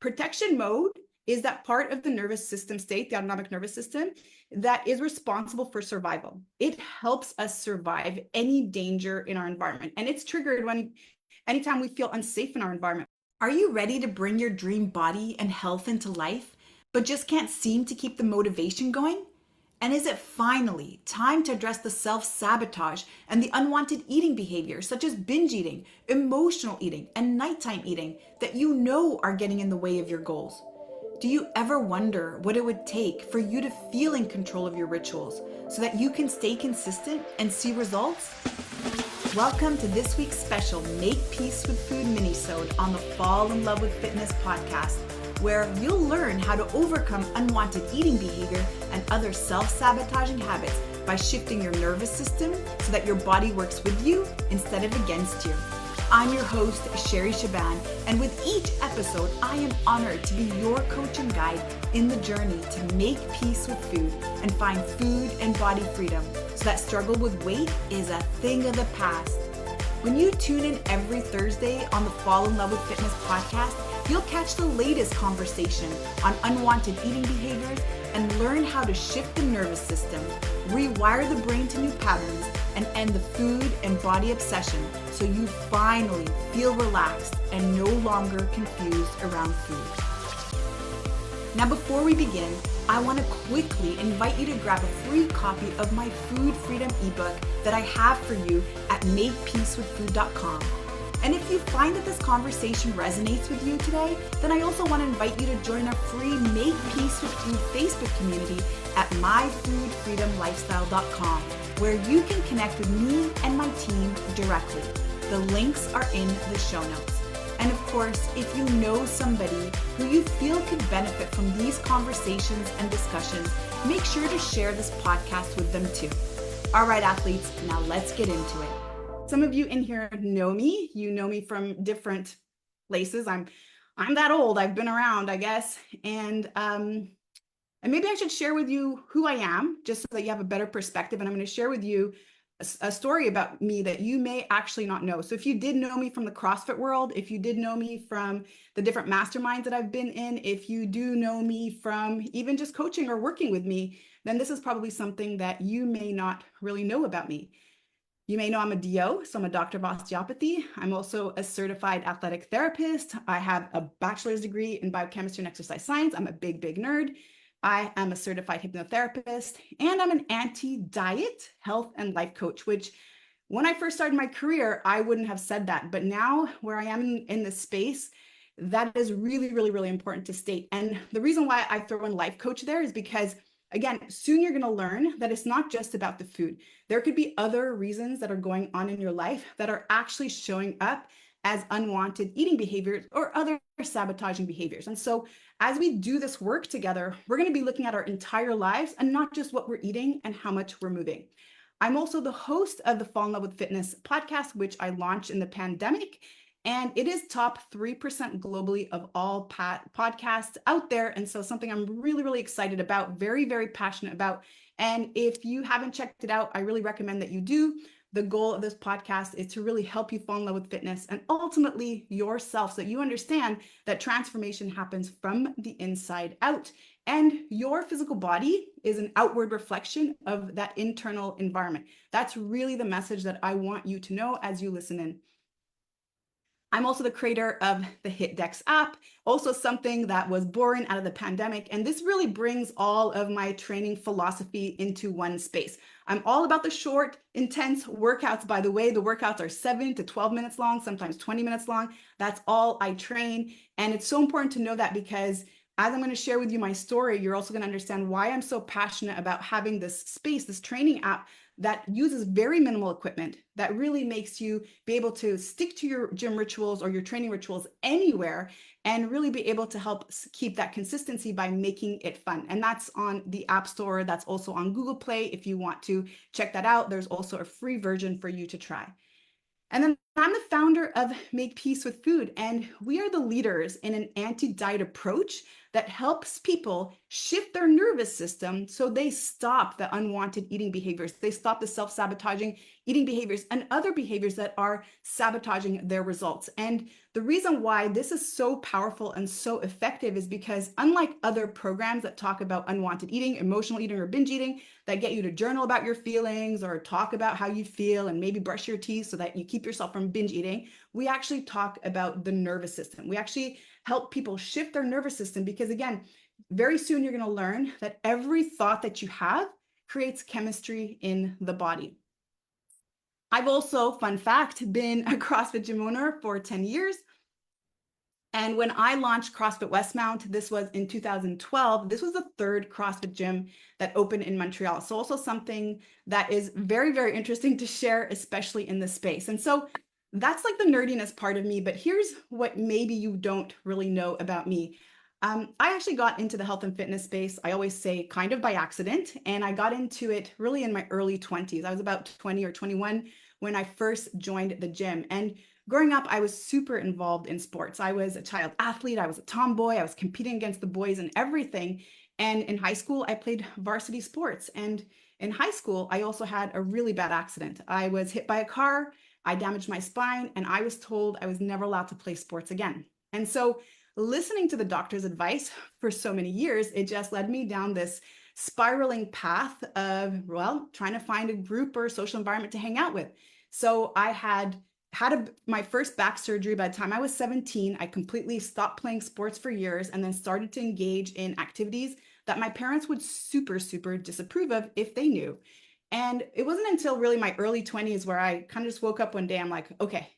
Protection mode is that part of the nervous system state, the autonomic nervous system, that is responsible for survival. It helps us survive any danger in our environment. And it's triggered anytime we feel unsafe in our environment. Are you ready to bring your dream body and health into life, but just can't seem to keep the motivation going? And is it finally time to address the self-sabotage and the unwanted eating behaviors such as binge eating, emotional eating, and nighttime eating that you know are getting in the way of your goals? Do you ever wonder what it would take for you to feel in control of your rituals so that you can stay consistent and see results? Welcome to this week's special Make Peace with Food Minisode on the Fall in Love with Fitness podcast, where you'll learn how to overcome unwanted eating behavior and other self-sabotaging habits by shifting your nervous system so that your body works with you instead of against you. I'm your host, Shaban, and with each episode, I am honored to be your coach and guide in the journey to make peace with food and find food and body freedom so that struggle with weight is a thing of the past. When you tune in every Thursday on the Fall in Love with Fitness podcast, you'll catch the latest conversation on unwanted eating behaviors and learn how to shift the nervous system, rewire the brain to new patterns, and end the food and body obsession so you finally feel relaxed and no longer confused around food. Now, before we begin, I want to quickly invite you to grab a free copy of my Food Freedom ebook that I have for you at makepeacewithfood.com. And if you find that this conversation resonates with you today, then I also want to invite you to join our free Make Peace with Food Facebook community at myfoodfreedomlifestyle.com, where you can connect with me and my team directly. The links are in the show notes. And of course, if you know somebody who you feel could benefit from these conversations and discussions, make sure to share this podcast with them too. All right, athletes, now let's get into it. Some of you in here know me. You know me from different places. I'm that old. I've been around, I guess. And maybe I should share with you who I am, just so that you have a better perspective. And I'm going to share with you a story about me that you may actually not know. So if you did know me from the CrossFit world, if you did know me from the different masterminds that I've been in, if you do know me from even just coaching or working with me, then this is probably something that you may not really know about me. You may know I'm a DO, so I'm a doctor of osteopathy. I'm also a certified athletic therapist. I have a bachelor's degree in biochemistry and exercise science. I'm a big nerd. I am a certified hypnotherapist, and I'm an anti-diet, health, and life coach, which when I first started my career, I wouldn't have said that. But now where I am in this space, that is really important to state. And the reason why I throw in life coach there is because, again, soon you're going to learn that it's not just about the food. There could be other reasons that are going on in your life that are actually showing up as unwanted eating behaviors or other sabotaging behaviors. And so as we do this work together, we're going to be looking at our entire lives and not just what we're eating and how much we're moving. I'm also the host of the Fall in Love with Fitness podcast, which I launched in the pandemic. And it is top 3% globally of all podcasts out there. And so something I'm really excited about, very passionate about. And if you haven't checked it out, I really recommend that you do. The goal of this podcast is to really help you fall in love with fitness and ultimately yourself, so that you understand that transformation happens from the inside out. And your physical body is an outward reflection of that internal environment. That's really the message that I want you to know as you listen in. I'm also the creator of the HitDex app, also something that was born out of the pandemic. And this really brings all of my training philosophy into one space. I'm all about the short, intense workouts. By the way, the workouts are 7 to 12 minutes long, sometimes 20 minutes long. That's all I train. And it's so important to know that, because as I'm going to share with you my story, you're also going to understand why I'm so passionate about having this space, this training app that uses very minimal equipment, that really makes you be able to stick to your gym rituals or your training rituals anywhere, and really be able to help keep that consistency by making it fun. And that's on the App Store. That's also on Google Play if you want to check that out. There's also a free version for you to try. And then I'm the founder of Make Peace with Food, and we are the leaders in an anti-diet approach that helps people shift their nervous system so they stop the unwanted eating behaviors. They stop the self-sabotaging eating behaviors and other behaviors that are sabotaging their results. And the reason why this is so powerful and so effective is because unlike other programs that talk about unwanted eating, emotional eating, or binge eating, that get you to journal about your feelings or talk about how you feel and maybe brush your teeth so that you keep yourself from binge eating, we actually talk about the nervous system. We actually help people shift their nervous system because, again, very soon you're going to learn that every thought that you have creates chemistry in the body. I've also, fun fact, been a CrossFit gym owner for 10 years. And when I launched CrossFit Westmount, this was in 2012, this was the third CrossFit gym that opened in Montreal. So also something that is very, very interesting to share, especially in this space. And so that's like the nerdiness part of me, but here's what maybe you don't really know about me. I actually got into the health and fitness space, I always say kind of by accident, and I got into it really in my early 20s. I was about 20 or 21 when I first joined the gym. And growing up, I was super involved in sports. I was a child athlete, I was a tomboy, I was competing against the boys and everything. And in high school, I played varsity sports. And in high school, I also had a really bad accident. I was hit by a car, I damaged my spine, and I was told I was never allowed to play sports again. And so listening to the doctor's advice for so many years, it just led me down this spiraling path of, well, trying to find a group or social environment to hang out with. So I had my first back surgery by the time I was 17. I completely stopped playing sports for years and then started to engage in activities that my parents would super, super disapprove of if they knew. And it wasn't until really my early 20s where I kind of just woke up one day. I'm like, okay,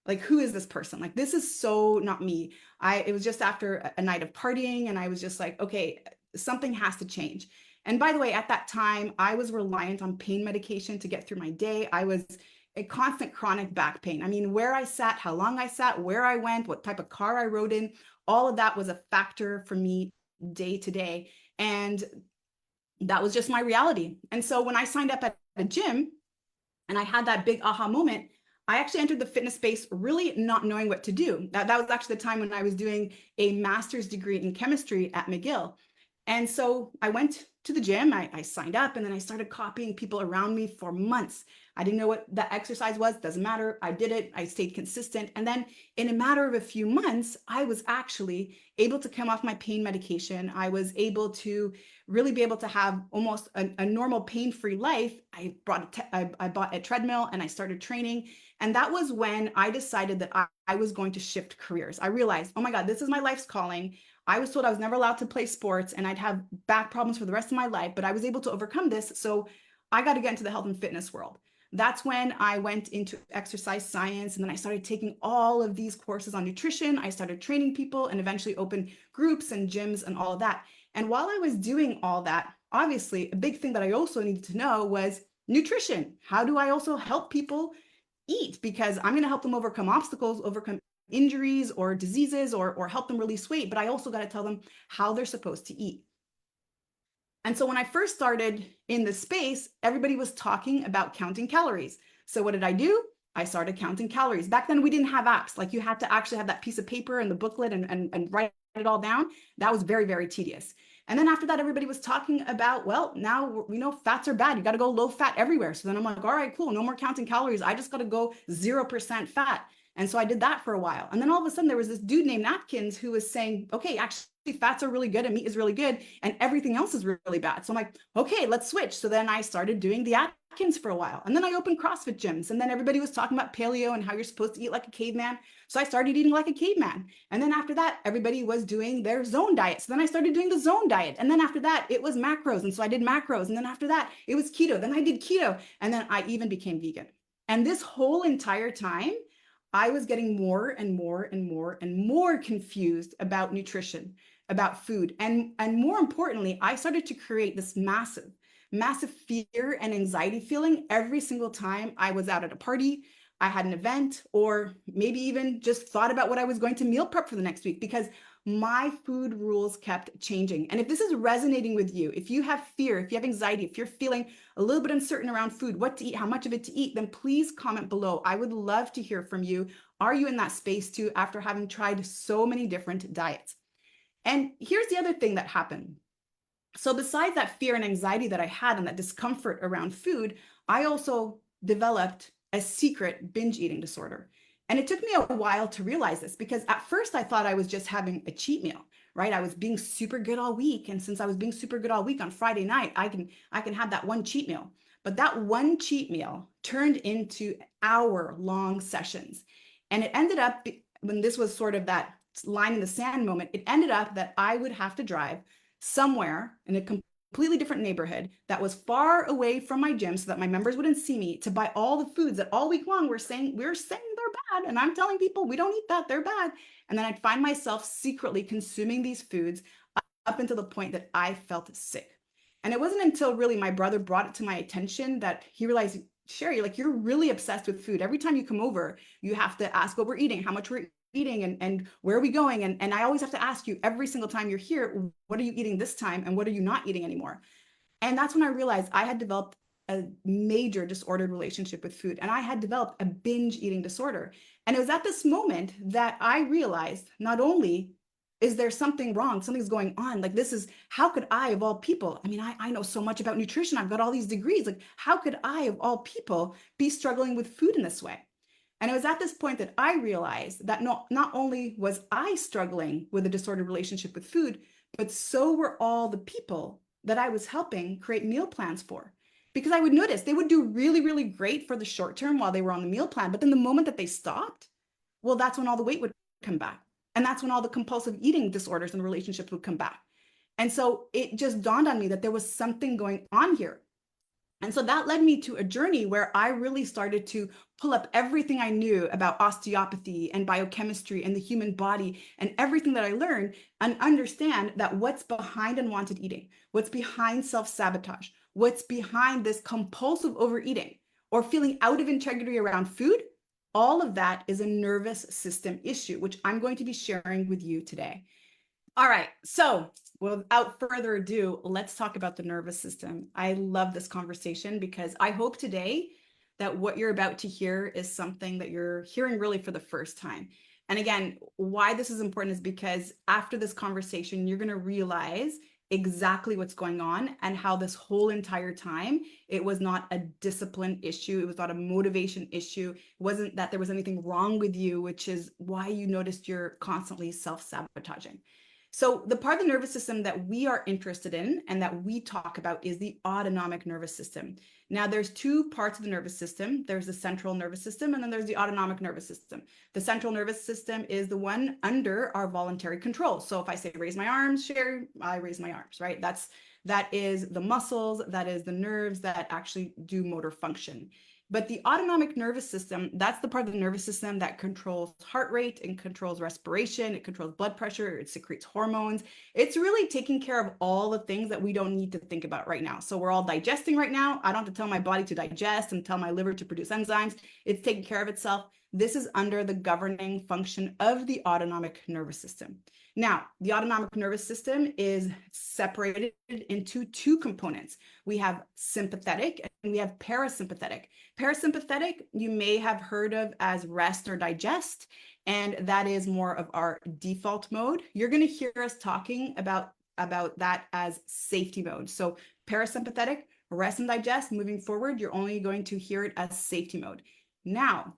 like, who is this person? Like, this is so not me. It was just after a night of partying, and I was just like, okay, something has to change. And by the way, at that time, I was reliant on pain medication to get through my day. I was a constant chronic back pain. I mean, where I sat, how long I sat, where I went, what type of car I rode in, all of that was a factor for me day to day. And that was just my reality. And so when I signed up at a gym and I had that big aha moment, I actually entered the fitness space really not knowing what to do. That was actually the time when I was doing a master's degree in chemistry at McGill. And so I went to the gym, I signed up, and then I started copying people around me for months. I didn't know what the exercise was, doesn't matter. I did it, I stayed consistent. And then in a matter of a few months, I was actually able to come off my pain medication. I was able to really be able to have almost a normal pain-free life. I bought a treadmill and I started training. And that was when I decided that I was going to shift careers. I realized, oh my God, this is my life's calling. I was told I was never allowed to play sports and I'd have back problems for the rest of my life, but I was able to overcome this. So I got to get into the health and fitness world. That's when I went into exercise science, and then I started taking all of these courses on nutrition. I started training people and eventually opened groups and gyms and all of that. And while I was doing all that, obviously a big thing that I also needed to know was nutrition. How do I also help people eat? Because I'm going to help them overcome obstacles, overcome injuries or diseases, or help them release weight, but I also got to tell them how they're supposed to eat. And so when I first started in the space, everybody was talking about counting calories. So what did I do? I started counting calories. Back then, we didn't have apps. Like, you had to actually have that piece of paper and the booklet and write it all down. That was very, very tedious. And then after that, everybody was talking about, well, now we know fats are bad. You got to go low fat everywhere. So then I'm like, all right, cool. No more counting calories. I just got to go 0% fat. And so I did that for a while. And then all of a sudden there was this dude named Atkins who was saying, okay, actually fats are really good and meat is really good and everything else is really bad. So I'm like, okay, let's switch. So then I started doing the Atkins for a while. And then I opened CrossFit gyms, and then everybody was talking about paleo and how you're supposed to eat like a caveman. So I started eating like a caveman. And then after that, everybody was doing their zone diet. So then I started doing the zone diet. And then after that, it was macros. And so I did macros. And then after that, it was keto. Then I did keto. And then I even became vegan. And this whole entire time, I was getting more and more and more and more confused about nutrition, about food. And more importantly, I started to create this massive fear and anxiety feeling every single time I was out at a party, I had an event, or maybe even just thought about what I was going to meal prep for the next week. Because my food rules kept changing. And if this is resonating with you, if you have fear, if you have anxiety, if you're feeling a little bit uncertain around food, what to eat, how much of it to eat, then please comment below. I would love to hear from you. Are you in that space too after having tried so many different diets? And here's the other thing that happened. So besides that fear and anxiety that I had and that discomfort around food, I also developed a secret binge eating disorder. And it took me a while to realize this because at first I thought I was just having a cheat meal, right? I was being super good all week. And since I was being super good all week on Friday night, I can have that one cheat meal. But that one cheat meal turned into hour-long sessions. And it ended up, when this was sort of that line in the sand moment, it ended up that I would have to drive somewhere in a completely different neighborhood that was far away from my gym so that my members wouldn't see me, to buy all the foods that all week long we're saying they're bad. And I'm telling people we don't eat that, they're bad. And then I'd find myself secretly consuming these foods up until the point that I felt sick. And it wasn't until really my brother brought it to my attention that he realized, Sherry, like, you're really obsessed with food. Every time you come over, you have to ask what we're eating, how much we're eating, and where are we going? And I always have to ask you every single time you're here, what are you eating this time? And what are you not eating anymore? And that's when I realized I had developed a major disordered relationship with food. And I had developed a binge eating disorder. And it was at this moment that I realized not only is there something wrong, something's going on, like, this is, how could I, of all people, I mean, I know so much about nutrition, I've got all these degrees, like, how could I, of all people, be struggling with food in this way? And it was at this point that I realized that not only was I struggling with a disordered relationship with food, but so were all the people that I was helping create meal plans for. Because I would notice they would do really, really great for the short term while they were on the meal plan. But then the moment that they stopped, well, that's when all the weight would come back. And that's when all the compulsive eating disorders and relationships would come back. And so it just dawned on me that there was something going on here. And so that led me to a journey where I really started to pull up everything I knew about osteopathy and biochemistry and the human body and everything that I learned, and understand that what's behind unwanted eating, what's behind self-sabotage, what's behind this compulsive overeating or feeling out of integrity around food, all of that is a nervous system issue, which I'm going to be sharing with you today. All right, so without further ado, let's talk about the nervous system. I love this conversation because I hope today that what you're about to hear is something that you're hearing really for the first time. And again, why this is important is because after this conversation, you're going to realize exactly what's going on and how this whole entire time, it was not a discipline issue. It was not a motivation issue. It wasn't that there was anything wrong with you, which is why you noticed you're constantly self-sabotaging. So the part of the nervous system that we are interested in and that we talk about is the autonomic nervous system. Now, there's two parts of the nervous system. There's the central nervous system, and then there's the autonomic nervous system. The central nervous system is the one under our voluntary control. So if I say raise my arms, Sherry, I raise my arms, right? That is the muscles, that is the nerves that actually do motor function. But the autonomic nervous system, that's the part of the nervous system that controls heart rate and controls respiration. It controls blood pressure. It secretes hormones. It's really taking care of all the things that we don't need to think about right now. So we're all digesting right now. I don't have to tell my body to digest and tell my liver to produce enzymes. It's taking care of itself. This is under the governing function of the autonomic nervous system. Now, the autonomic nervous system is separated into two components. We have sympathetic and we have parasympathetic. Parasympathetic, you may have heard of as rest or digest, and that is more of our default mode. You're going to hear us talking about that as safety mode. So parasympathetic, rest and digest, moving forward, you're only going to hear it as safety mode. Now,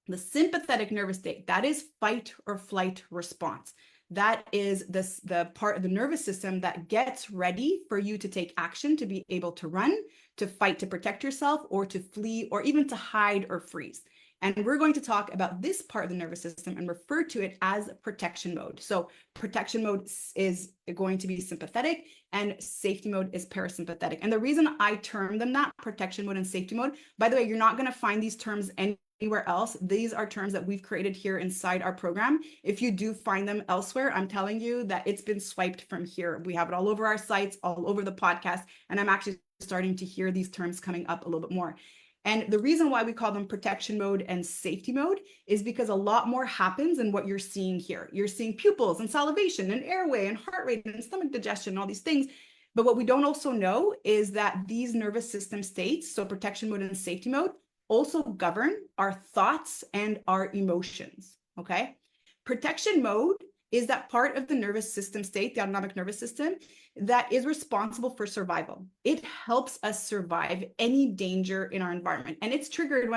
the sympathetic nervous state, that is fight or flight response. That is the part of the nervous system that gets ready for you to take action, to be able to run, to fight to protect yourself, or to flee, or even to hide or freeze. And we're going to talk about this part of the nervous system and refer to it as protection mode. So protection mode is going to be sympathetic and safety mode is parasympathetic. And the reason I term them that, protection mode and safety mode, by the way, you're not going to find these terms anywhere else. These are terms that we've created here inside our program. If you do find them elsewhere, I'm telling you that it's been swiped from here. We have it all over our sites, all over the podcast, and I'm actually starting to hear these terms coming up a little bit more. And the reason why we call them protection mode and safety mode is because a lot more happens than what you're seeing here. You're seeing pupils and salivation and airway and heart rate and stomach digestion and all these things. But what we don't also know is that these nervous system states, so protection mode and safety mode, also govern our thoughts and our emotions, okay? Protection mode is that part of the nervous system state, the autonomic nervous system, that is responsible for survival. It helps us survive any danger in our environment. And it's triggered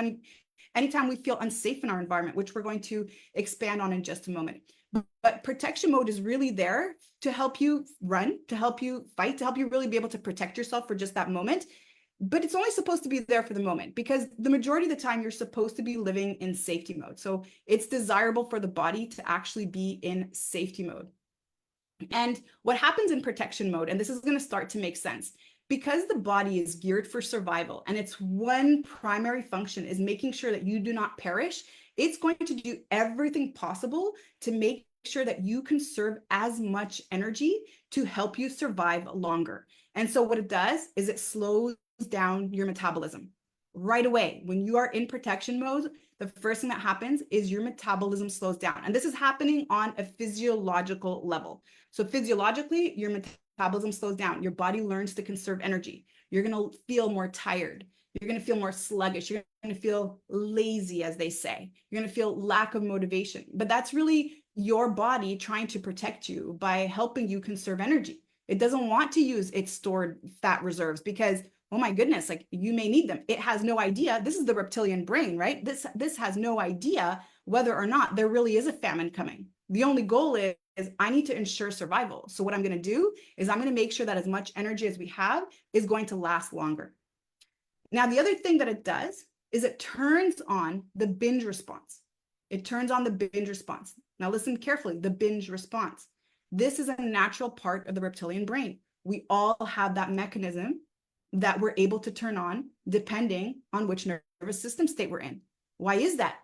anytime we feel unsafe in our environment, which we're going to expand on in just a moment. But protection mode is really there to help you run, to help you fight, to help you really be able to protect yourself for just that moment. But it's only supposed to be there for the moment, because the majority of the time you're supposed to be living in safety mode. So it's desirable for the body to actually be in safety mode. And what happens in protection mode, and this is going to start to make sense, because the body is geared for survival and its one primary function is making sure that you do not perish, it's going to do everything possible to make sure that you conserve as much energy to help you survive longer. And so what it does is it slows down your metabolism right away. When you are in protection mode, the first thing that happens is your metabolism slows down. And this is happening on a physiological level. So physiologically, your metabolism slows down. Your body learns to conserve energy. You're going to feel more tired. You're going to feel more sluggish. You're going to feel lazy, as they say. You're going to feel lack of motivation. But that's really your body trying to protect you by helping you conserve energy. It doesn't want to use its stored fat reserves because, oh my goodness, like you may need them. It has no idea. This is the reptilian brain, right? This has no idea whether or not there really is a famine coming. The only goal is I need to ensure survival. So what I'm going to do is I'm going to make sure that as much energy as we have is going to last longer. Now, the other thing that it does is it turns on the binge response. It turns on the binge response. Now listen carefully, the binge response. This is a natural part of the reptilian brain. We all have that mechanism that we're able to turn on depending on which nervous system state we're in. Why is that?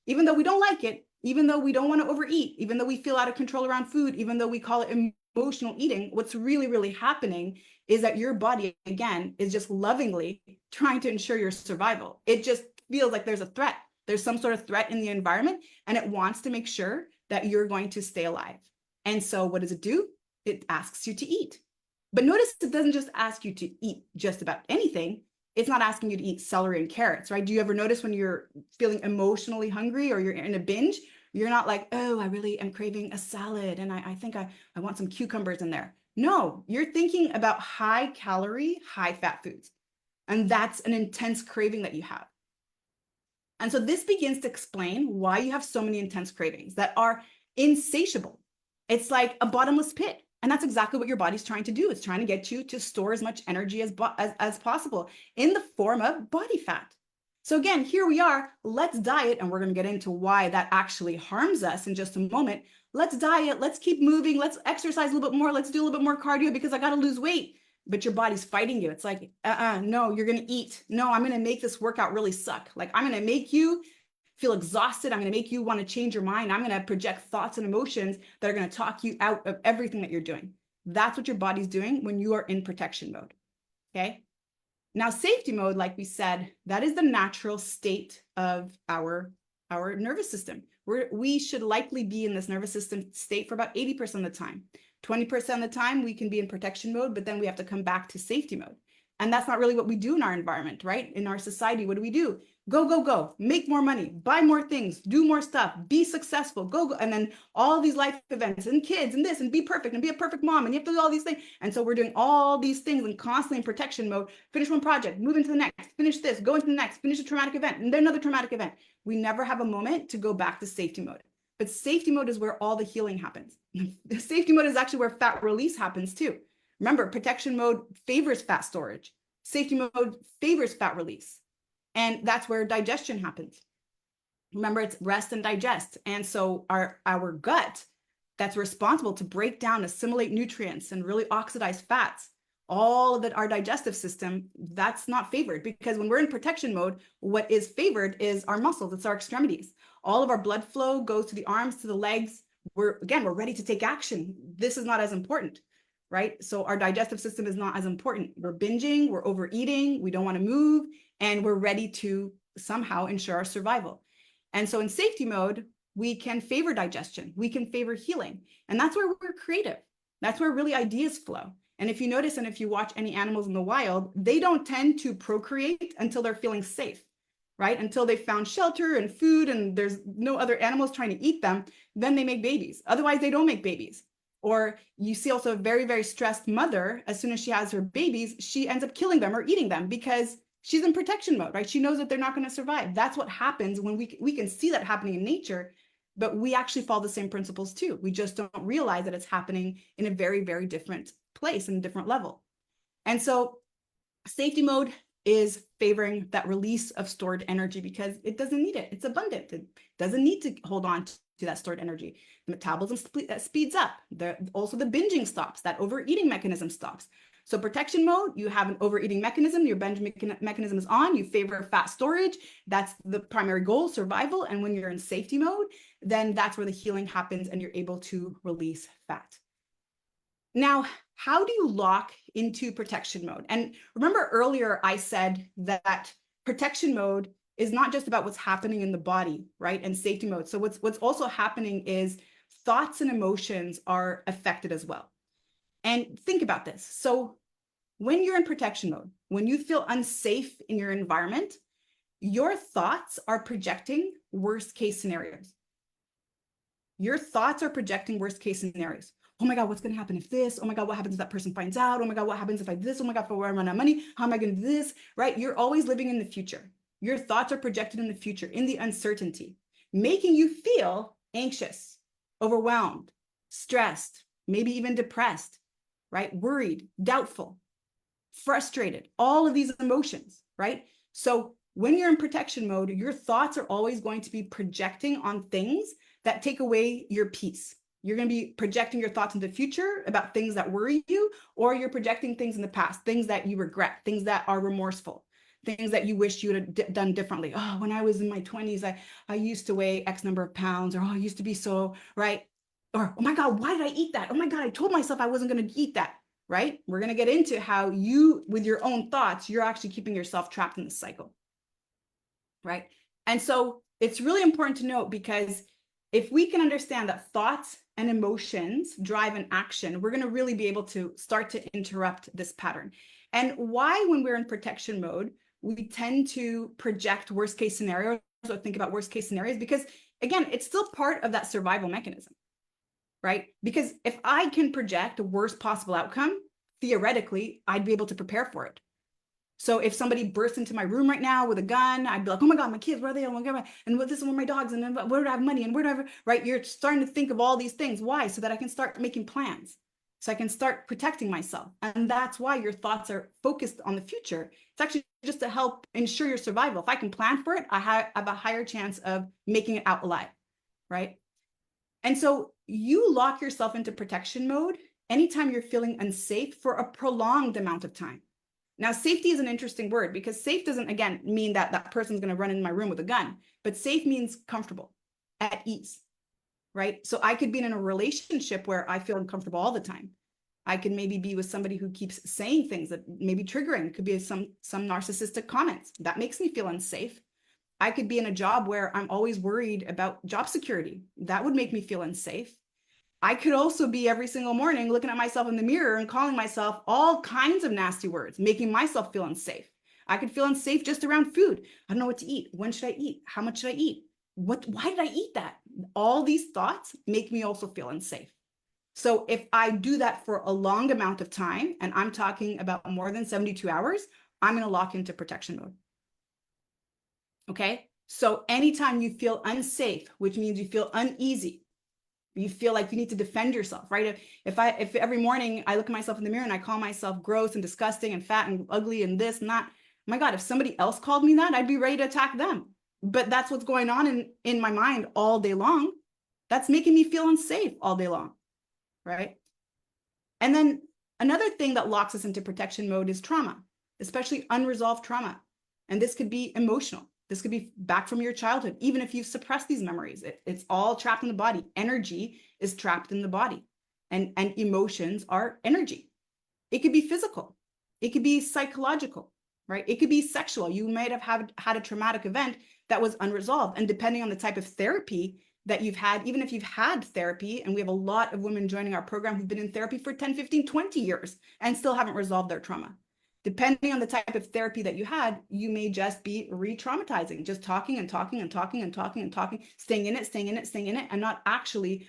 Even though we don't like it, even though we don't want to overeat, even though we feel out of control around food, even though we call it emotional eating, what's really, really happening is that your body, again, is just lovingly trying to ensure your survival. It just feels like there's a threat. There's some sort of threat in the environment, and it wants to make sure that you're going to stay alive. And so what does it do? It asks you to eat. But notice it doesn't just ask you to eat just about anything. It's not asking you to eat celery and carrots, right? Do you ever notice when you're feeling emotionally hungry or you're in a binge, you're not like, oh, I really am craving a salad and I think I want some cucumbers in there. No, you're thinking about high calorie, high fat foods. And that's an intense craving that you have. And so this begins to explain why you have so many intense cravings that are insatiable. It's like a bottomless pit. And that's exactly what your body's trying to do. It's trying to get you to store as much energy as possible in the form of body fat. So again, here we are, let's diet, and we're going to get into why that actually harms us in just a moment. Let's diet, let's keep moving, let's exercise a little bit more, let's do a little bit more cardio because I got to lose weight. But your body's fighting you. It's like, no, you're going to eat. No, I'm going to make this workout really suck. Like I'm going to make you feel exhausted. I'm going to make you want to change your mind. I'm going to project thoughts and emotions that are going to talk you out of everything that you're doing. That's what your body's doing when you are in protection mode. Okay. Now, safety mode, like we said, that is the natural state of our nervous system. We should likely be in this nervous system state for about 80% of the time. 20% of the time we can be in protection mode, but then we have to come back to safety mode. And that's not really what we do in our environment, right? In our society, what do? Go, go, go, make more money, buy more things, do more stuff, be successful, go, go. And then all these life events and kids and this and be perfect and be a perfect mom. And you have to do all these things. And so we're doing all these things and constantly in protection mode, finish one project, move into the next, finish this, go into the next, finish a traumatic event, and then another traumatic event. We never have a moment to go back to safety mode. But safety mode is where all the healing happens. Safety mode is actually where fat release happens too. Remember, protection mode favors fat storage. Safety mode favors fat release. And that's where digestion happens. Remember, it's rest and digest. And so our gut that's responsible to break down, assimilate nutrients, and really oxidize fats, all of it, our digestive system, that's not favored, because when we're in protection mode, what is favored is our muscles, it's our extremities. All of our blood flow goes to the arms, to the legs. We're ready to take action. This is not as important, right? So our digestive system is not as important. We're binging, we're overeating, we don't want to move. and we're ready to somehow ensure our survival. And so in safety mode, we can favor digestion, we can favor healing, and that's where we're creative. That's where really ideas flow. And if you notice, and if you watch any animals in the wild, they don't tend to procreate until they're feeling safe, right? Until they found shelter and food and there's no other animals trying to eat them, then they make babies. Otherwise, they don't make babies. Or you see also a very, very stressed mother, as soon as she has her babies, she ends up killing them or eating them because she's in protection mode, right? She knows that they're not going to survive. That's what happens when we can see that happening in nature, but we actually follow the same principles too. We just don't realize that it's happening in a very, very different place and a different level. And so safety mode is favoring that release of stored energy because it doesn't need it. It's abundant. It doesn't need to hold on to that stored energy. The metabolism speeds up. Also the binging stops. That overeating mechanism stops. So protection mode, you have an overeating mechanism. Your binge mechanism is on. You favor fat storage. That's the primary goal, survival. And when you're in safety mode, then that's where the healing happens and you're able to release fat. Now, how do you lock into protection mode? And remember earlier I said that protection mode is not just about what's happening in the body, right? And safety mode. So what's also happening is thoughts and emotions are affected as well. And think about this. So when you're in protection mode, when you feel unsafe in your environment, your thoughts are projecting worst case scenarios. Your thoughts are projecting worst case scenarios. Oh my God, what's going to happen if this? Oh my God, what happens if that person finds out? Oh my God, what happens if I do this? Oh my God, if I run out of money, how am I going to do this? Right? You're always living in the future. Your thoughts are projected in the future, in the uncertainty, making you feel anxious, overwhelmed, stressed, maybe even depressed, right? Worried, doubtful, frustrated, all of these emotions, right? So when you're in protection mode, your thoughts are always going to be projecting on things that take away your peace. You're going to be projecting your thoughts into the future about things that worry you, or you're projecting things in the past, things that you regret, things that are remorseful, things that you wish you would have done differently. Oh, when I was in my 20s, I used to weigh X number of pounds, or oh, I used to be so, right? Or, oh my God, why did I eat that? Oh my God, I told myself I wasn't going to eat that, right? We're going to get into how you, with your own thoughts, you're actually keeping yourself trapped in this cycle, right? And so it's really important to note, because if we can understand that thoughts and emotions drive an action, we're going to really be able to start to interrupt this pattern. And why, when we're in protection mode, we tend to project worst case scenarios or think about worst case scenarios, because again, it's still part of that survival mechanism, right? Because if I can project the worst possible outcome, theoretically, I'd be able to prepare for it. So if somebody bursts into my room right now with a gun, I'd be like, oh my God, my kids, where are they? Oh my God, and what this is with my dogs, and then where do I have money, and where do I have, right? You're starting to think of all these things. Why? So that I can start making plans. So I can start protecting myself. And that's why your thoughts are focused on the future. It's actually just to help ensure your survival. If I can plan for it, I have a higher chance of making it out alive, right? And so you lock yourself into protection mode anytime you're feeling unsafe for a prolonged amount of time. Now, safety is an interesting word, because safe doesn't, again, mean that that person's going to run in my room with a gun, but safe means comfortable, at ease, right? So I could be in a relationship where I feel uncomfortable all the time. I could maybe be with somebody who keeps saying things that may be triggering. It could be some narcissistic comments. That makes me feel unsafe. I could be in a job where I'm always worried about job security. That would make me feel unsafe. I could also be every single morning looking at myself in the mirror and calling myself all kinds of nasty words, making myself feel unsafe. I could feel unsafe just around food. I don't know what to eat. When should I eat? How much should I eat? Why did I eat that? All these thoughts make me also feel unsafe. So if I do that for a long amount of time, and I'm talking about more than 72 hours, I'm going to lock into protection mode. Okay? So anytime you feel unsafe, which means you feel uneasy, you feel like you need to defend yourself, right? If every morning I look at myself in the mirror and I call myself gross and disgusting and fat and ugly and this and that, my God, if somebody else called me that, I'd be ready to attack them. But that's what's going on in my mind all day long. That's making me feel unsafe all day long, right? And then another thing that locks us into protection mode is trauma, especially unresolved trauma. And this could be emotional. This could be back from your childhood. Even if you've suppressed these memories, it's all trapped in the body. Energy is trapped in the body, and emotions are energy. It could be physical. It could be psychological. right? It could be sexual. You might have had a traumatic event that was unresolved. And depending on the type of therapy that you've had, even if you've had therapy, and we have a lot of women joining our program who've been in therapy for 10, 15, 20 years and still haven't resolved their trauma. Depending on the type of therapy that you had, you may just be re-traumatizing, just talking and talking and talking and talking and talking, staying in it, staying in it, staying in it, and not actually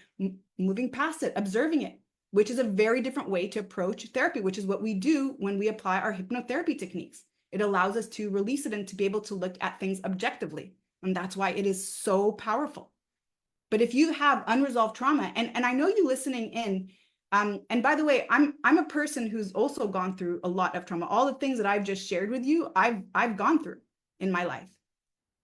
moving past it, observing it, which is a very different way to approach therapy, which is what we do when we apply our hypnotherapy techniques. It allows us to release it and to be able to look at things objectively. And that's why it is so powerful. But if you have unresolved trauma, and I know you listening in, and by the way, I'm a person who's also gone through a lot of trauma. All the things that I've just shared with you, I've gone through in my life.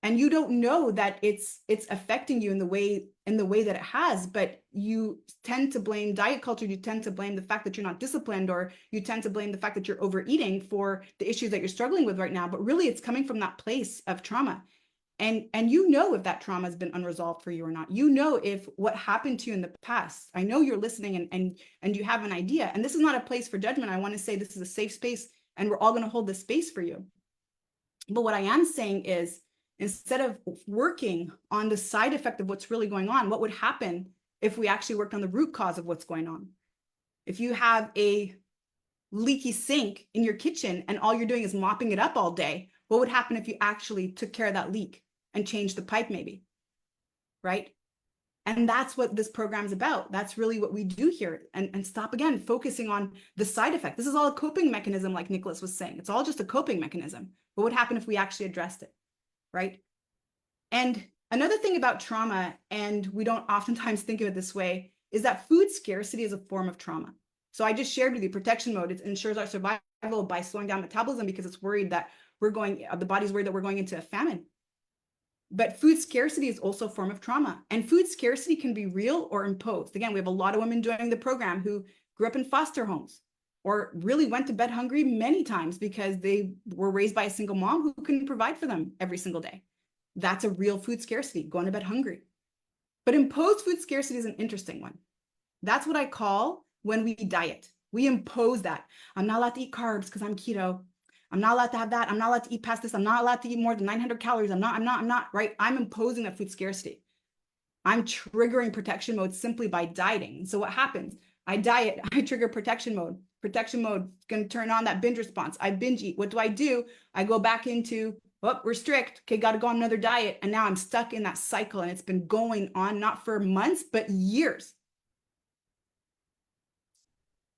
And you don't know that it's affecting you in the way that it has, but you tend to blame diet culture. You tend to blame the fact that you're not disciplined, or you tend to blame the fact that you're overeating for the issues that you're struggling with right now. But really, it's coming from that place of trauma. And you know if that trauma has been unresolved for you or not. You know if what happened to you in the past. I know you're listening and you have an idea. And this is not a place for judgment. I want to say this is a safe space, and we're all going to hold this space for you. But what I am saying is, instead of working on the side effect of what's really going on, what would happen if we actually worked on the root cause of what's going on? If you have a leaky sink in your kitchen and all you're doing is mopping it up all day, what would happen if you actually took care of that leak and changed the pipe maybe, right? And that's what this program is about. That's really what we do here. And stop again focusing on the side effect. This is all a coping mechanism, like Nicholas was saying. It's all just a coping mechanism. What would happen if we actually addressed it, right? And another thing about trauma, and we don't oftentimes think of it this way, is that food scarcity is a form of trauma. So I just shared with you protection mode. It ensures our survival by slowing down metabolism because it's worried that the body's worried that we're going into a famine. But food scarcity is also a form of trauma. And food scarcity can be real or imposed. Again, we have a lot of women joining the program who grew up in foster homes or really went to bed hungry many times because they were raised by a single mom who couldn't provide for them every single day. That's a real food scarcity, going to bed hungry. But imposed food scarcity is an interesting one. That's what I call when we diet. We impose that. I'm not allowed to eat carbs because I'm keto. I'm not allowed to have that. I'm not allowed to eat past this. I'm not allowed to eat more than 900 calories. I'm not, right? I'm imposing that food scarcity. I'm triggering protection mode simply by dieting. So what happens? I diet, I trigger protection mode. Protection mode is going to turn on that binge response. I binge eat. What do? I go back into, restrict. Okay, got to go on another diet. And now I'm stuck in that cycle. And it's been going on not for months, but years.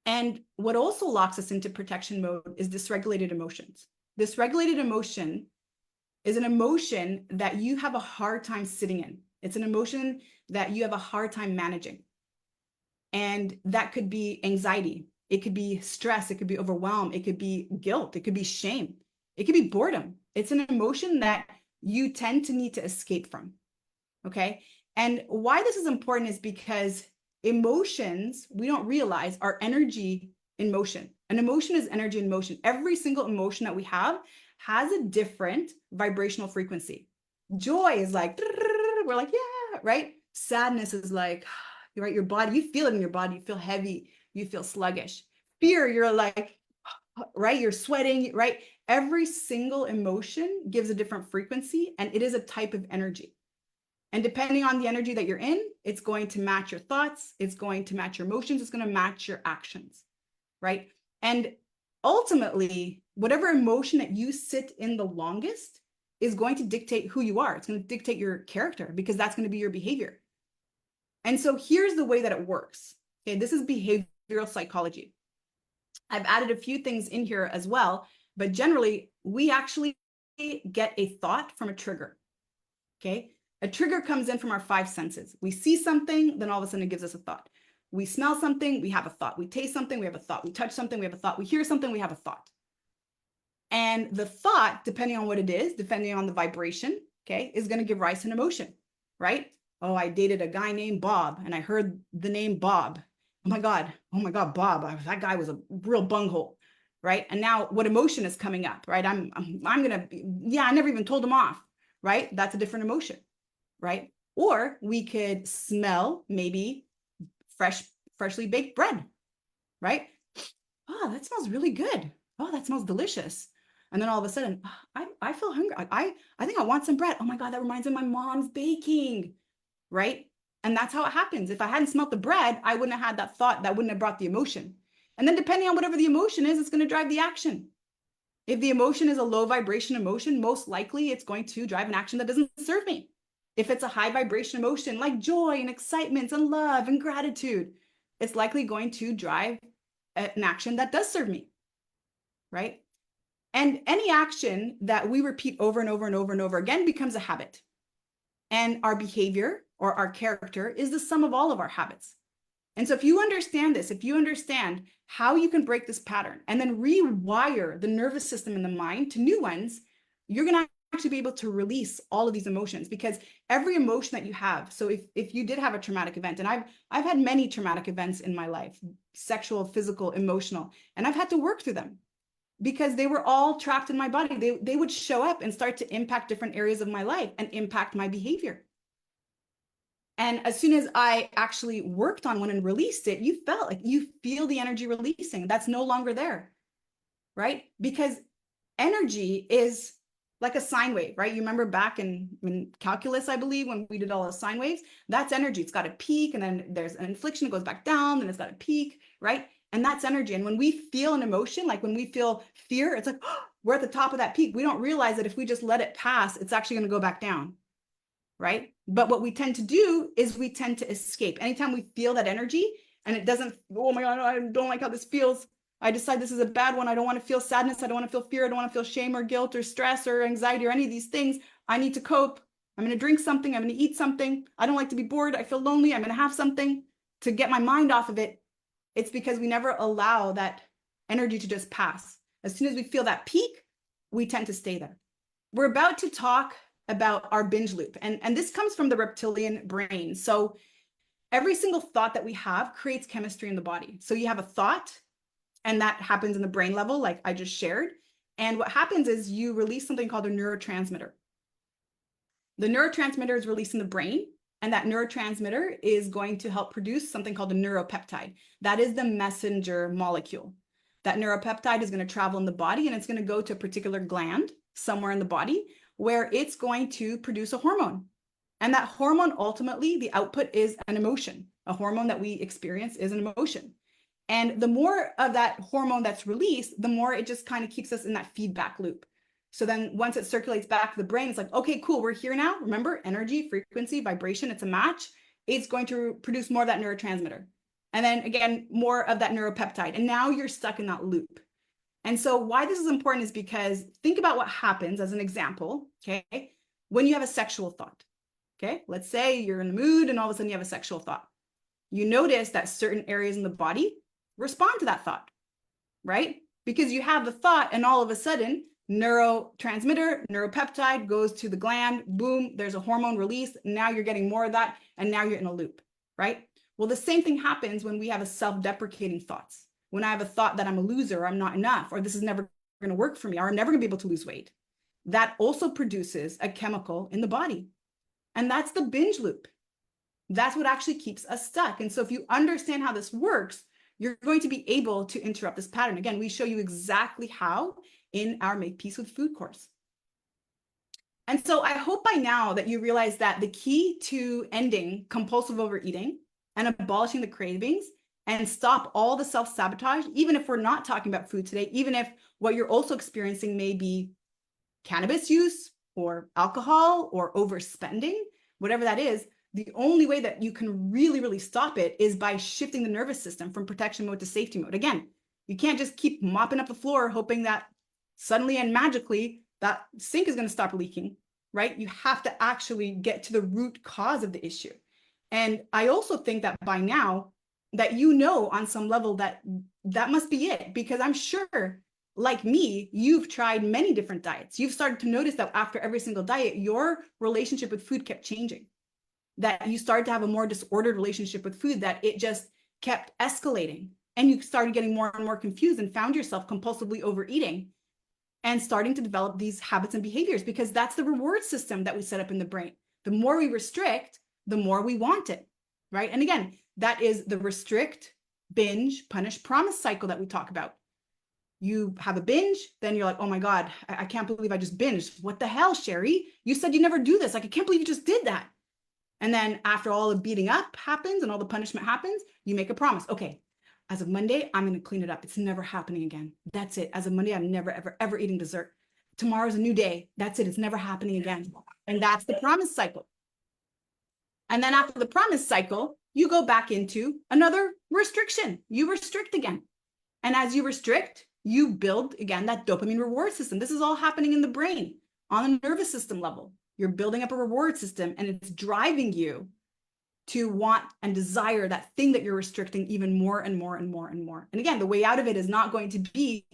And what also locks us into protection mode is dysregulated emotions. Dysregulated emotion is an emotion that you have a hard time sitting in. It's an emotion that you have a hard time managing. And that could be anxiety. It could be stress. It could be overwhelm. It could be guilt. It could be shame. It could be boredom. It's an emotion that you tend to need to escape from. Okay. And why this is important is because emotions, we don't realize, are energy in motion. An emotion is energy in motion. Every single emotion that we have has a different vibrational frequency. Joy is like, we're like, yeah, right? Sadness is like, right? Your body, you feel it in your body. You feel heavy. You feel sluggish. Fear, you're like, right? You're sweating, right? Every single emotion gives a different frequency, and it is a type of energy. And depending on the energy that you're in, it's going to match your thoughts. It's going to match your emotions. It's going to match your actions, right? And ultimately, whatever emotion that you sit in the longest is going to dictate who you are. It's going to dictate your character because that's going to be your behavior. And so here's the way that it works. Okay, this is behavioral psychology. I've added a few things in here as well, but generally, we actually get a thought from a trigger. Okay. A trigger comes in from our five senses. We see something, then all of a sudden it gives us a thought. We smell something, we have a thought. We taste something, we have a thought. We touch something, we have a thought. We hear something, we have a thought. And the thought, depending on what it is, depending on the vibration, okay, is going to give rise to an emotion, right? Oh, I dated a guy named Bob and I heard the name Bob. Oh my God, Bob, that guy was a real bunghole, right? And now what emotion is coming up, right? I'm going to, I never even told him off, right? That's a different emotion. Right? Or we could smell maybe freshly baked bread, right? Oh, that smells really good. Oh, that smells delicious. And then all of a sudden, I feel hungry. I think I want some bread. Oh my God, that reminds me of my mom's baking, right? And that's how it happens. If I hadn't smelt the bread, I wouldn't have had that thought. That wouldn't have brought the emotion. And then depending on whatever the emotion is, it's going to drive the action. If the emotion is a low vibration emotion, most likely it's going to drive an action that doesn't serve me. If it's a high vibration emotion like joy and excitement and love and gratitude, it's likely going to drive an action that does serve me, right? And any action that we repeat over and over and over and over again becomes a habit. And our behavior or our character is the sum of all of our habits. And so if you understand this, if you understand how you can break this pattern and then rewire the nervous system and the mind to new ones, you're going to actually be able to release all of these emotions, because every emotion that you have. So if you did have a traumatic event, and I've had many traumatic events in my life, sexual, physical, emotional, and I've had to work through them because they were all trapped in my body. They would show up and start to impact different areas of my life and impact my behavior. And as soon as I actually worked on one and released it, you felt like you feel the energy releasing. That's no longer there, right? Because energy is like a sine wave, right? You remember back in calculus, I believe, when we did all the sine waves, that's energy. It's got a peak and then there's an inflection, it goes back down, then it's got a peak, right? And that's energy. And when we feel an emotion, like when we feel fear, it's like, oh, we're at the top of that peak. We don't realize that if we just let it pass, it's actually going to go back down, right? But what we tend to do is we tend to escape. Anytime we feel that energy and it doesn't, oh my God, I don't like how this feels. I decide this is a bad one. I don't want to feel sadness. I don't want to feel fear. I don't want to feel shame or guilt or stress or anxiety or any of these things. I need to cope. I'm going to drink something. I'm going to eat something. I don't like to be bored. I feel lonely. I'm going to have something to get my mind off of it. It's because we never allow that energy to just pass. As soon as we feel that peak, we tend to stay there. We're about to talk about our binge loop. And this comes from the reptilian brain. So every single thought that we have creates chemistry in the body. So you have a thought, and that happens in the brain level, like I just shared. And what happens is you release something called a neurotransmitter. The neurotransmitter is released in the brain, and that neurotransmitter is going to help produce something called a neuropeptide. That is the messenger molecule. That neuropeptide is going to travel in the body, and it's going to go to a particular gland somewhere in the body where it's going to produce a hormone. And that hormone, ultimately, the output is an emotion. A hormone that we experience is an emotion. And the more of that hormone that's released, the more it just kind of keeps us in that feedback loop. So then once it circulates back to the brain, it's like, okay, cool, we're here now. Remember, energy, frequency, vibration, it's a match. It's going to produce more of that neurotransmitter. And then again, more of that neuropeptide. And now you're stuck in that loop. And so why this is important is because think about what happens as an example, okay? When you have a sexual thought, okay? Let's say you're in the mood and all of a sudden you have a sexual thought. You notice that certain areas in the body respond to that thought, right? Because you have the thought and all of a sudden neurotransmitter, neuropeptide goes to the gland, boom, there's a hormone release. Now you're getting more of that and now you're in a loop, right? Well, the same thing happens when we have a self-deprecating thoughts. When I have a thought that I'm a loser, or I'm not enough, or this is never going to work for me, or I'm never going to be able to lose weight, that also produces a chemical in the body. And that's the binge loop. That's what actually keeps us stuck. And so if you understand how this works, you're going to be able to interrupt this pattern. Again, we show you exactly how in our Make Peace with Food course. And so I hope by now that you realize that the key to ending compulsive overeating and abolishing the cravings and stop all the self-sabotage, even if we're not talking about food today, even if what you're also experiencing may be cannabis use or alcohol or overspending, whatever that is, the only way that you can really, really stop it is by shifting the nervous system from protection mode to safety mode. Again, you can't just keep mopping up the floor hoping that suddenly and magically that sink is going to stop leaking, right? You have to actually get to the root cause of the issue. And I also think that by now, that you know on some level that that must be it, because I'm sure, like me, you've tried many different diets. You've started to notice that after every single diet, your relationship with food kept changing, that you started to have a more disordered relationship with food, that it just kept escalating. And you started getting more and more confused and found yourself compulsively overeating and starting to develop these habits and behaviors, because that's the reward system that we set up in the brain. The more we restrict, the more we want it, right? And again, that is the restrict, binge, punish, promise cycle that we talk about. You have a binge, then you're like, oh my God, I can't believe I just binged. What the hell, Sherry? You said you never do this. Like, I can't believe you just did that. And then after all the beating up happens and all the punishment happens, you make a promise. Okay, as of Monday, I'm going to clean it up. It's never happening again. That's it. As of Monday, I'm never, ever, ever eating dessert. Tomorrow's a new day. That's it. It's never happening again. And that's the promise cycle. And then after the promise cycle, you go back into another restriction. You restrict again. And as you restrict, you build, again, that dopamine reward system. This is all happening in the brain on a nervous system level. You're building up a reward system, and it's driving you to want and desire that thing that you're restricting even more and more and more and more. And again, the way out of it is not going to be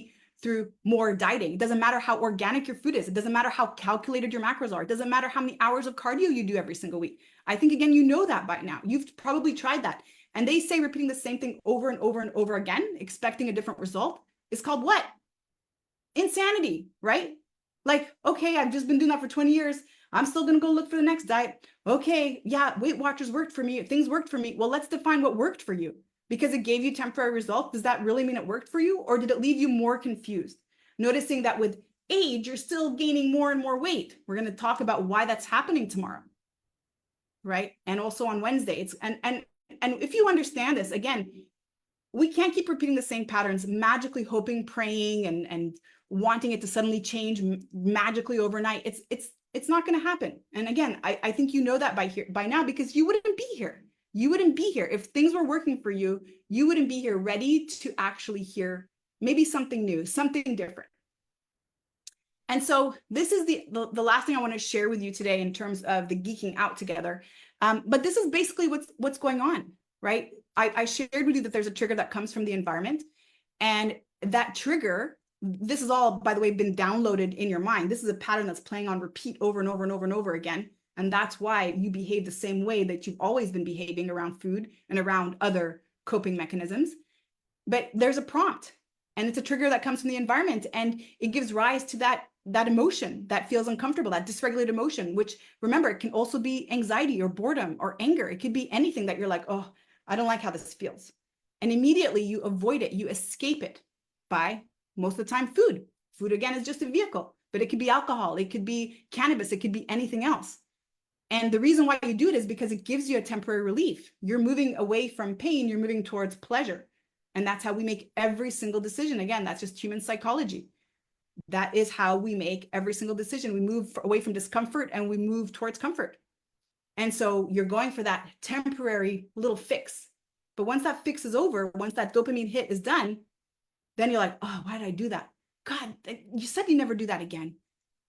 through more dieting. It doesn't matter how organic your food is. It doesn't matter how calculated your macros are. It doesn't matter how many hours of cardio you do every single week. I think, again, you know that by now. You've probably tried that. And they say repeating the same thing over and over and over again, expecting a different result, is called what? Insanity, right? Like, okay, I've just been doing that for 20 years. I'm still going to go look for the next diet. Okay, yeah, Weight Watchers worked for me. Things worked for me. Well, let's define what worked for you. Because it gave you temporary results. Does that really mean it worked for you? Or did it leave you more confused? Noticing that with age, you're still gaining more and more weight. We're going to talk about why that's happening tomorrow, right? And also on Wednesday. And if you understand this, again, we can't keep repeating the same patterns, magically hoping, praying, and wanting it to suddenly change magically overnight. It's not going to happen. And again, I think you know that by now, because you wouldn't be here. You wouldn't be here. If things were working for you, you wouldn't be here ready to actually hear maybe something new, something different. And so this is the last thing I want to share with you today in terms of the geeking out together. But this is basically what's going on, right? I shared with you that there's a trigger that comes from the environment, and that trigger, this is all, by the way, been downloaded in your mind. This is a pattern that's playing on repeat over and over and over and over again. And that's why you behave the same way that you've always been behaving around food and around other coping mechanisms. But there's a prompt, and it's a trigger that comes from the environment, and it gives rise to that emotion that feels uncomfortable, that dysregulated emotion, which, remember, it can also be anxiety or boredom or anger. It could be anything that you're like, oh, I don't like how this feels. And immediately you avoid it, you escape it by, most of the time, food. Food, again, is just a vehicle, but it could be alcohol, it could be cannabis, it could be anything else. And the reason why you do it is because it gives you a temporary relief. You're moving away from pain, you're moving towards pleasure. And that's how we make every single decision. Again, that's just human psychology. That is how we make every single decision. We move away from discomfort and we move towards comfort. And so you're going for that temporary little fix. But once that fix is over, once that dopamine hit is done, then you're like, oh, why did I do that? God, you said you never do that again.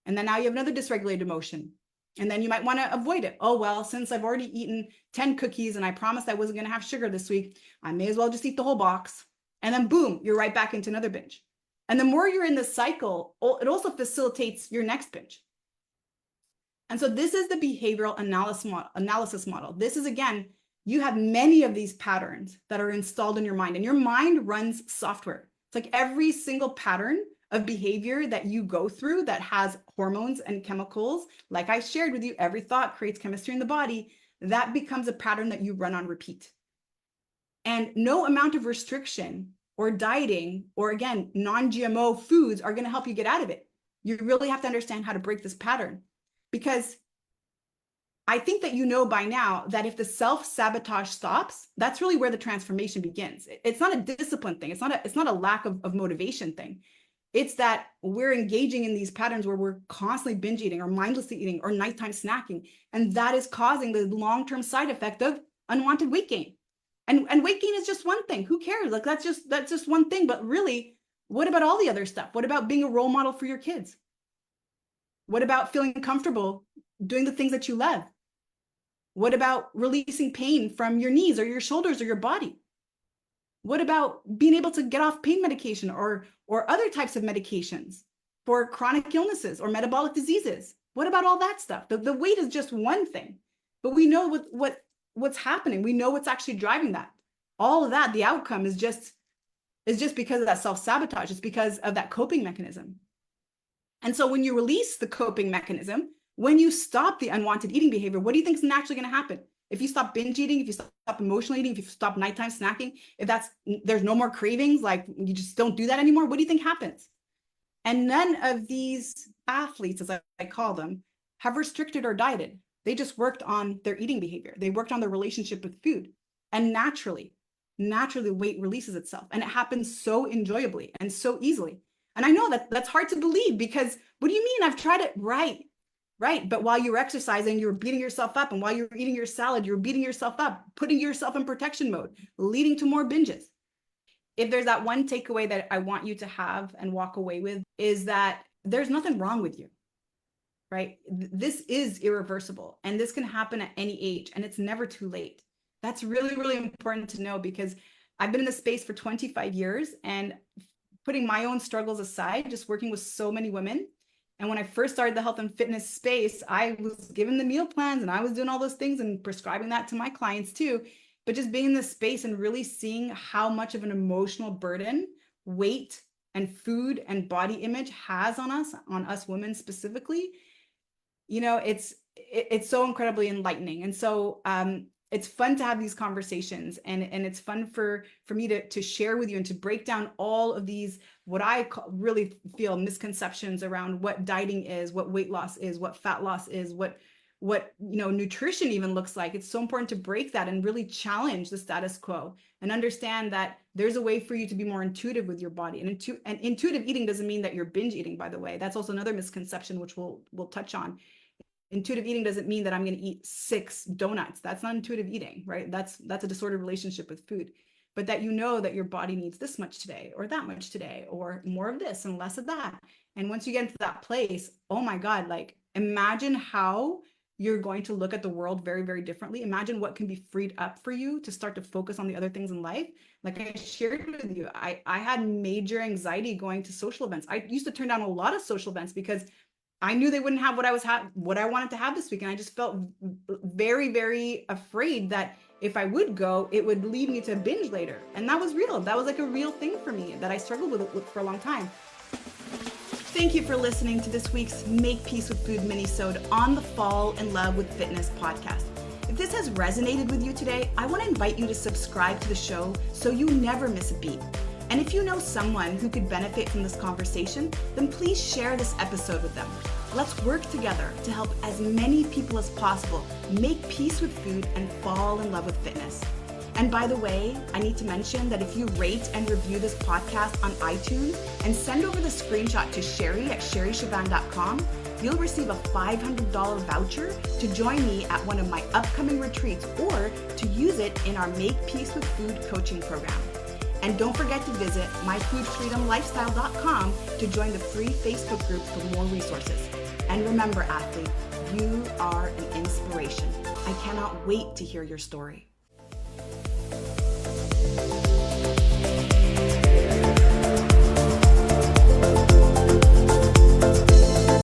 And then now you have another dysregulated emotion. And then you might want to avoid it. Oh, well, since I've already eaten 10 cookies and I promised I wasn't going to have sugar this week, I may as well just eat the whole box. And then boom, you're right back into another binge. And the more you're in this cycle, it also facilitates your next binge. And so this is the behavioral analysis model. This is, again, you have many of these patterns that are installed in your mind, and your mind runs software. It's like every single pattern of behavior that you go through that has hormones and chemicals, like I shared with you, every thought creates chemistry in the body, that becomes a pattern that you run on repeat. And no amount of restriction or dieting or, again, non-GMO foods are going to help you get out of it. You really have to understand how to break this pattern, because I think that you know by now that if the self-sabotage stops, that's really where the transformation begins. It's not a discipline thing. It's not a lack of motivation thing. It's that we're engaging in these patterns where we're constantly binge eating or mindlessly eating or nighttime snacking. And that is causing the long-term side effect of unwanted weight gain. And weight gain is just one thing. Who cares? Like that's just one thing. But really, what about all the other stuff? What about being a role model for your kids? What about feeling comfortable doing the things that you love? What about releasing pain from your knees or your shoulders or your body? What about being able to get off pain medication or other types of medications for chronic illnesses or metabolic diseases? What about all that stuff? The weight is just one thing, but we know what's happening. We know what's actually driving that. All of that, the outcome is just because of that self-sabotage. It's because of that coping mechanism. And so when you release the coping mechanism, when you stop the unwanted eating behavior, what do you think is naturally going to happen? If you stop binge eating, if you stop emotional eating, if you stop nighttime snacking, there's no more cravings, like you just don't do that anymore, what do you think happens? And none of these athletes, as I call them, have restricted or dieted. They just worked on their eating behavior. They worked on their relationship with food. And naturally, weight releases itself. And it happens so enjoyably and so easily. And I know that that's hard to believe, because what do you mean? I've tried it. Right. But while you're exercising, you're beating yourself up. And while you're eating your salad, you're beating yourself up, putting yourself in protection mode, leading to more binges. If there's that one takeaway that I want you to have and walk away with, is that there's nothing wrong with you, right? This is irreversible, and this can happen at any age, and it's never too late. That's really, really important to know, because I've been in this space for 25 years, and putting my own struggles aside, just working with so many women. And when I first started the health and fitness space, I was given the meal plans and I was doing all those things and prescribing that to my clients too. But just being in this space and really seeing how much of an emotional burden weight and food and body image has on us women specifically, it's so incredibly enlightening. And so it's fun to have these conversations, and it's fun for me to share with you and to break down all of these, what I really feel misconceptions around what dieting is, what weight loss is, what fat loss is, what nutrition even looks like. It's so important to break that and really challenge the status quo and understand that there's a way for you to be more intuitive with your body. And intuitive eating doesn't mean that you're binge eating, by the way. That's also another misconception, which we'll touch on. Intuitive eating doesn't mean that I'm going to eat 6 donuts. That's not intuitive eating, right? That's a disordered relationship with food. But that that your body needs this much today, or that much today, or more of this and less of that. And once you get into that place, oh my God, like imagine how you're going to look at the world very, very differently. Imagine what can be freed up for you to start to focus on the other things in life. Like I shared with you, I had major anxiety going to social events. I used to turn down a lot of social events because I knew they wouldn't have what I wanted to have this week. And I just felt very, very afraid that if I would go, it would lead me to binge later. And that was real. That was like a real thing for me that I struggled with for a long time. Thank you for listening to this week's Make Peace with Food Minisode on the Fall in Love with Fitness podcast. If this has resonated with you today, I want to invite you to subscribe to the show so you never miss a beat. And if you know someone who could benefit from this conversation, then please share this episode with them. Let's work together to help as many people as possible make peace with food and fall in love with fitness. And by the way, I need to mention that if you rate and review this podcast on iTunes and send over the screenshot to Sherry at sherryshaban.com, you'll receive a $500 voucher to join me at one of my upcoming retreats, or to use it in our Make Peace with Food coaching program. And don't forget to visit myfoodfreedomlifestyle.com to join the free Facebook group for more resources. And remember, athlete, you are an inspiration. I cannot wait to hear your story.